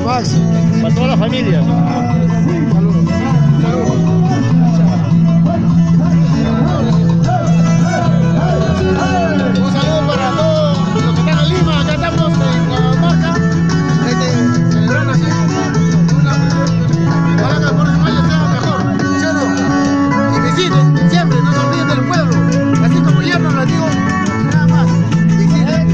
Max. Para toda la familia. Saludos. Un saludo para todos los que están en Lima. Acá estamos en Cajamarca, celebrando así. Ojalá que el próximo año sea mejor, ¿sí o no? Y visiten siempre, no se olviden del pueblo. Así como yerno les digo, nada más. Visiten.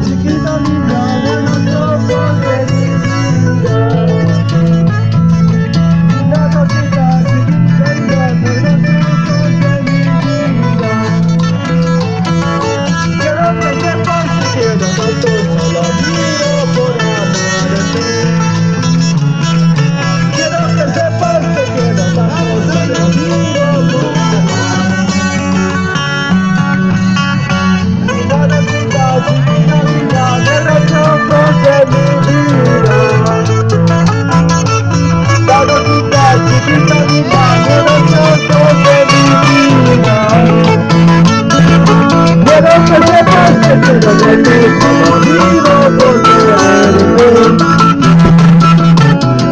Chiquita linda de los ojos de mi vida. La cosita chiquita linda de los ojos de mi vida. Quiero que sepas que no tanto solo miro por amarte. Quiero que sepas que no tanto solo miro por amarte. La cosita chiquita linda de los ojos de mi vida. La cosita chiquita linda de los ojos de mi vida. Quiero que sepas que quiero verte como vivo por quererte.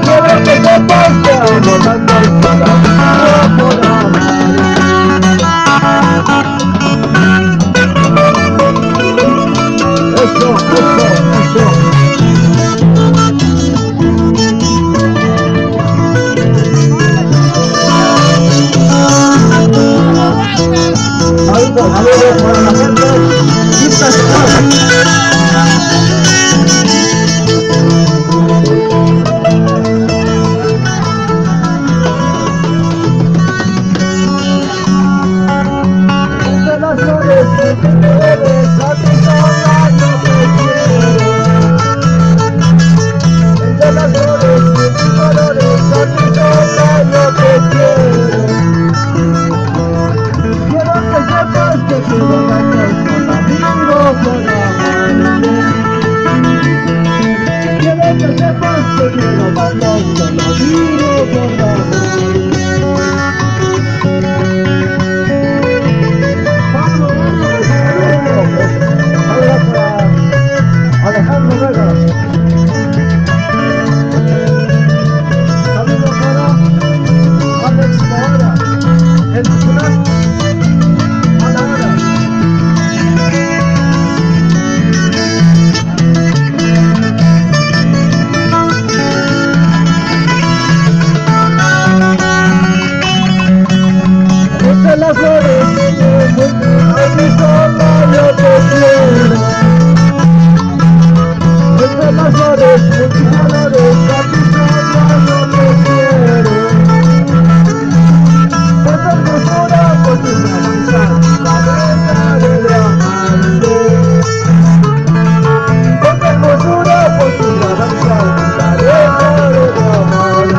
Quiero que sepas que amo tanto solo vivo por amarte. Eso, eso, eso. Saludos para la gente. Entre las flores que te debes, a ti sola yo te quiero. Entre las flores que tus colores, a ti sola yo te quiero. Quiero que sepas que quiero tanto solo miro por amarte. Quiero que sepas que quiero tanto solo miro por amarte. Vamos, saludos para Alejandro Vega. Saludos para Alex Mahara, el titular. Entre las flores que llevo, a mi sola yo te quiero. Entre las flores que tus colores, a mi sola yo te quiero. Por tu hermosura, por tu belleza, la dejaré de amarte. Por tu hermosura, por tu belleza, la dejaré de amarte.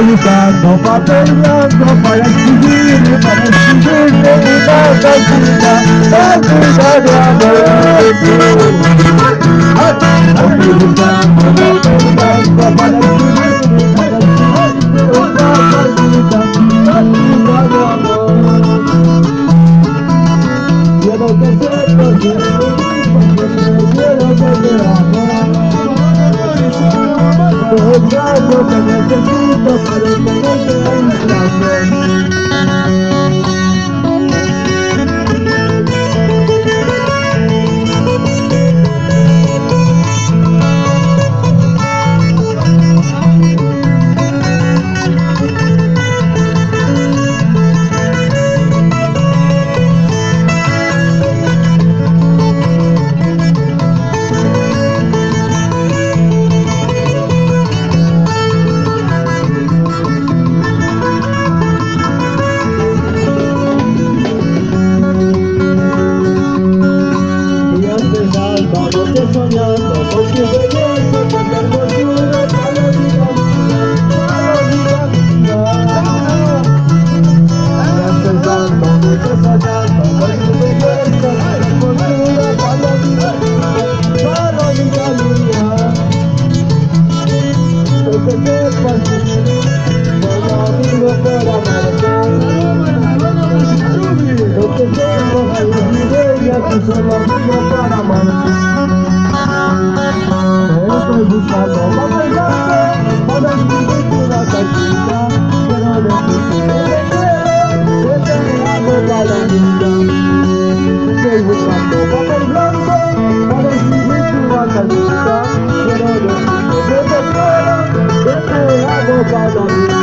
Buscando papel blanco para escribirte una canción de amor. Estoy buscando papel blanco para escribirte una canción de amor. Quiero que sepas que quiero que te amo. Todo que necesito para tenerte en mi corazón. Soñando con tu belleza, con tu hermosura, para la vida mía, para la vida mía. Ya pensando, estoy soñando con tu belleza, con tu hermosura, para la vida mía, para la vida mía. Yo que sepas que solo vivo por amarte. Yo que sepas que mi bella, que solo vivo por amarte. Estoy buscando papel blanco para escribirte una canción, pero necesito que te amo para la vida. Estoy buscando papel blanco para escribirte una canción, pero necesito que te amo para la vida.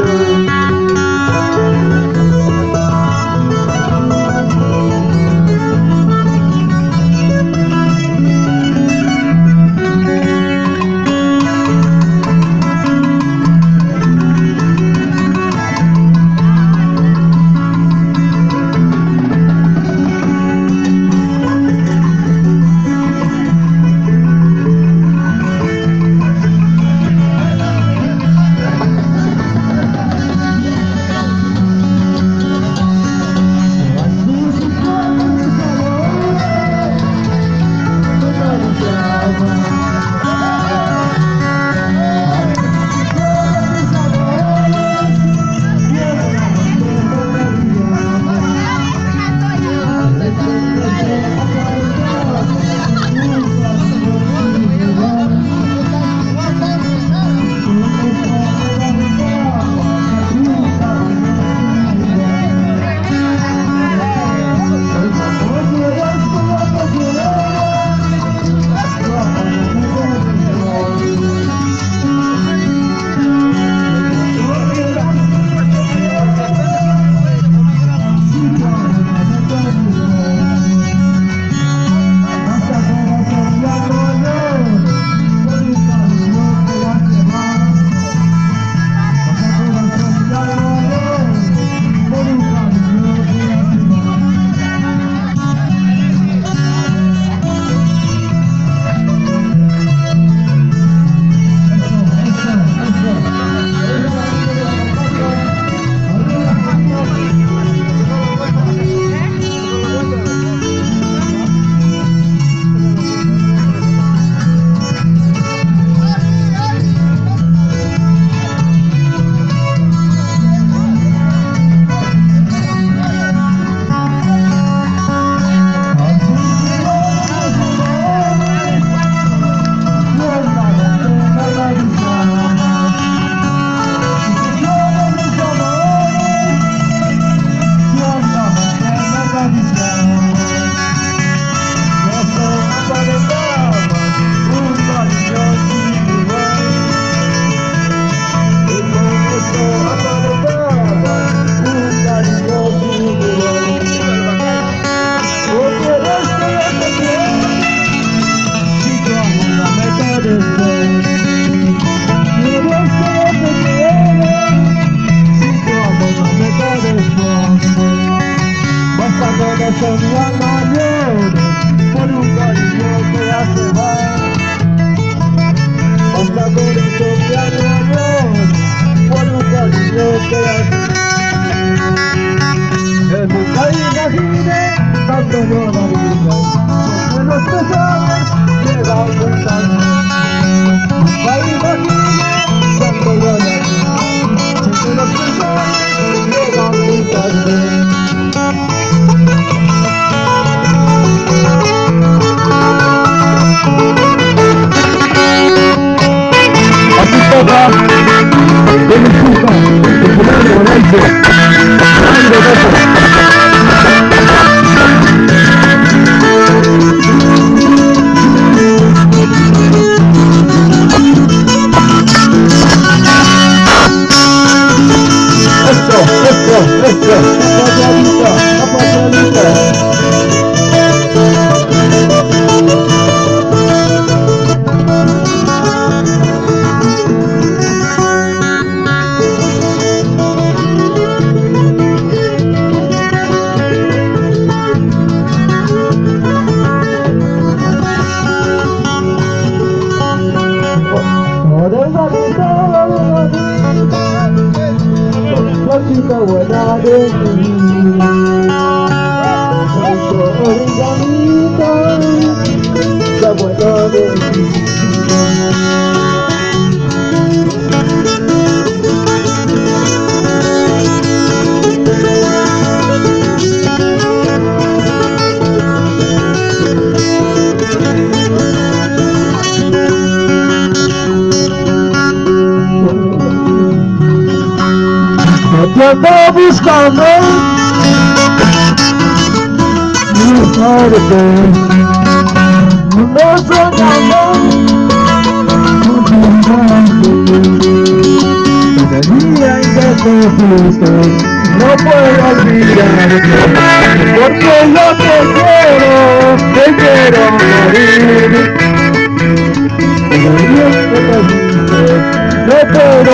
Yo ando buscando mi suerte, no soñando cada día en que te fuiste, no puedo olvidarte, porque yo te quiero morir. Cada día que te fuiste, no puedo